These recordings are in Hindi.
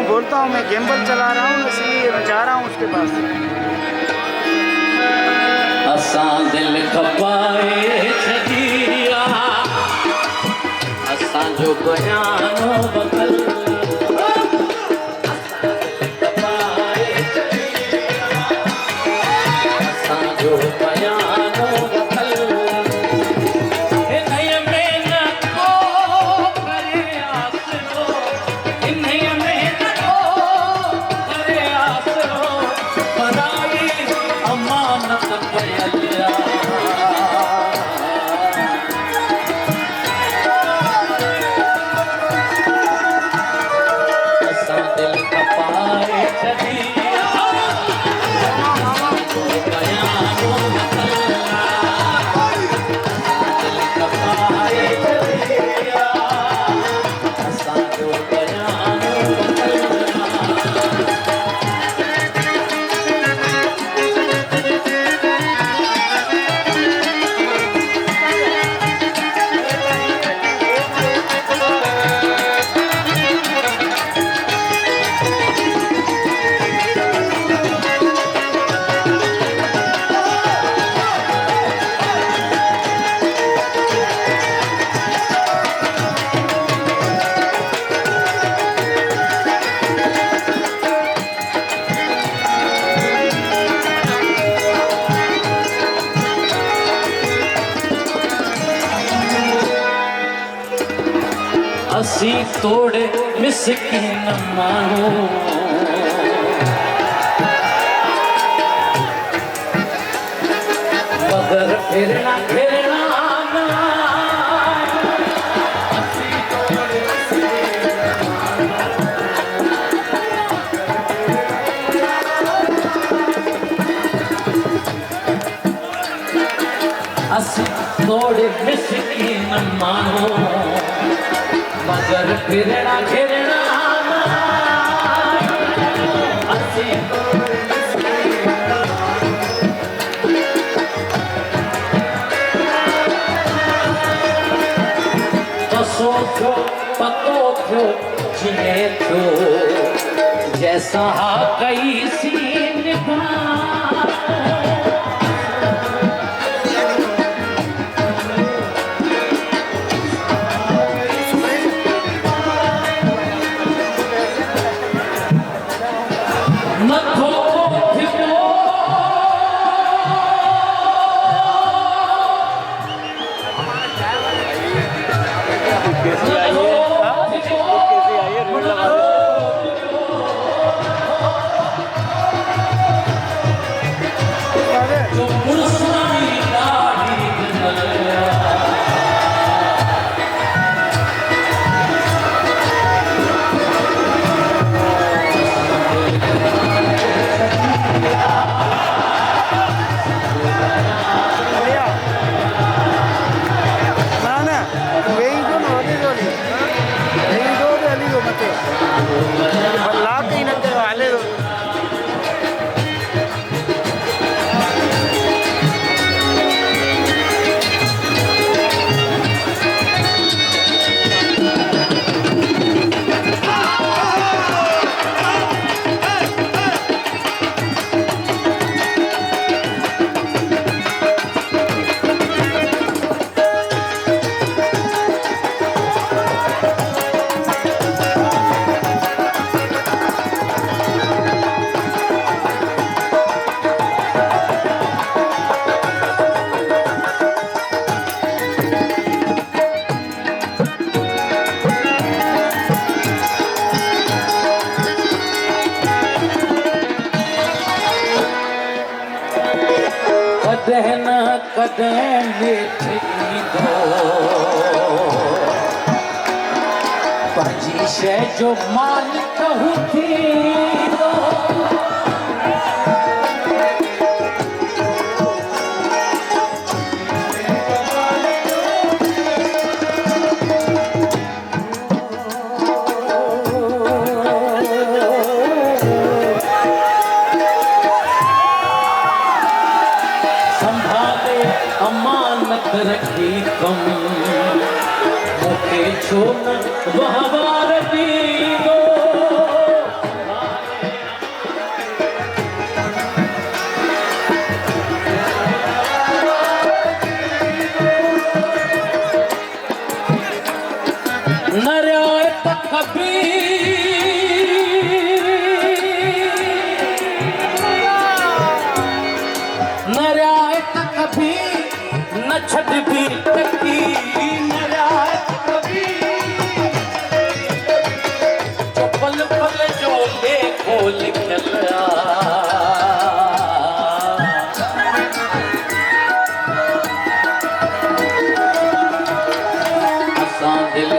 बोलता हूँ मैं गेम्बल चला रहा हूँ, इसलिए मैं जा रहा हूँ उसके पास। असां दिल खपाए छॾिया, असांजो बयानो बदल। असांजो बयानो बदल। इन्हीअ में न को करे आसरो, इन्हीअ में न को करे आसरो, पराई अमानत पयल असां दिल खपाए छॾिया, असांजो बयानो बदल। असां दिल खपाए छॾिया, असांजो बयानो बदल। असी तोड़े मिसकीन माण्हू, मगर फिरना फिरना ना। असी तोड़े असी तोड़े मिसकीन माण्हू, मगर फिरना फिरना ना। असी पसो थियो पतो थियो जिए थियो, जैसा हा कई सी निभा। कॾहिं न कॾहिं मिठी ईंदो, पंहिंजी शइ जो मालिक हू थींदो। संभाले अमानत रखी कम, मूंखे छो न वहवार ॾींदो न रियायत कभी न छॾबी टकी न रियायत कभी जो पल पल जो लेखो लिखियल असां दिल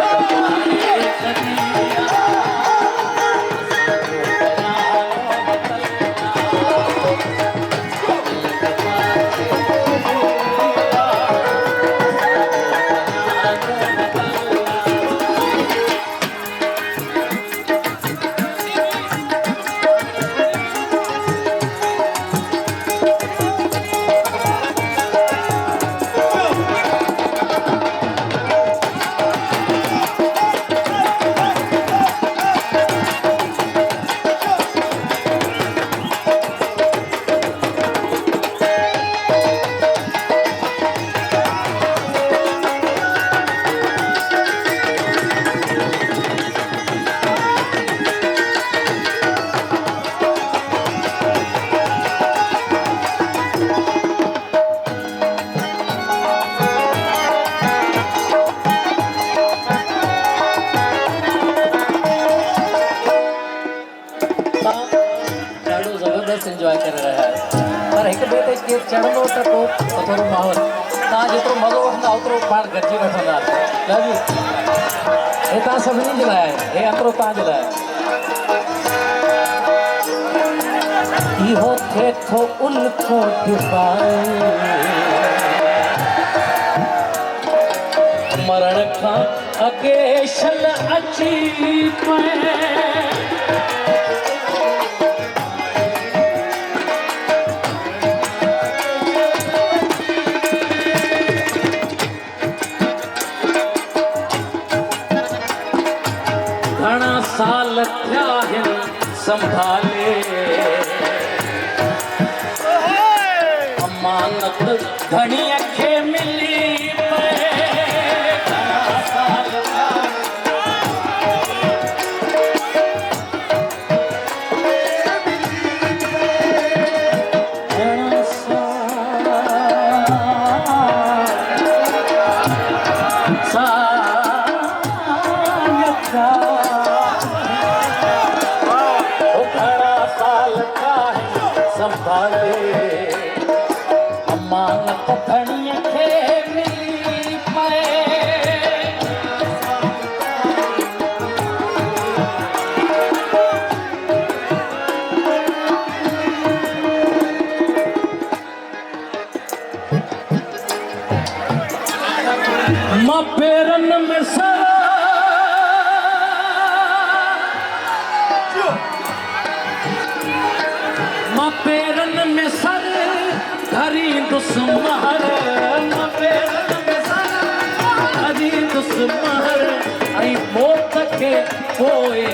एंजॉय कर रहा है पर एक ॿिए ते केरु चढ़ंदो त पोइ थोरो माहौल तव्हां जेतिरो मज़ो वठंदा ओतिरो पाण गॾिजी वठंदा दादी हे तव्हां सभिनी जे लाइ आहे हे अंदरो तव्हां जे लाइ इहो थिए थो उल्को डिबाए मरण खां अॻे शल अची पए घणा साल थिया आहिनि संभाले अमानत घणीअ खे मिली पए घणा साल संभाले अमानत घणीअ खे मिली पए मां पेरनि में पेरनि में सर धरींदुसि महर मां पेरनि में सर धरींदुसि महर ऐं मौत खे पोइ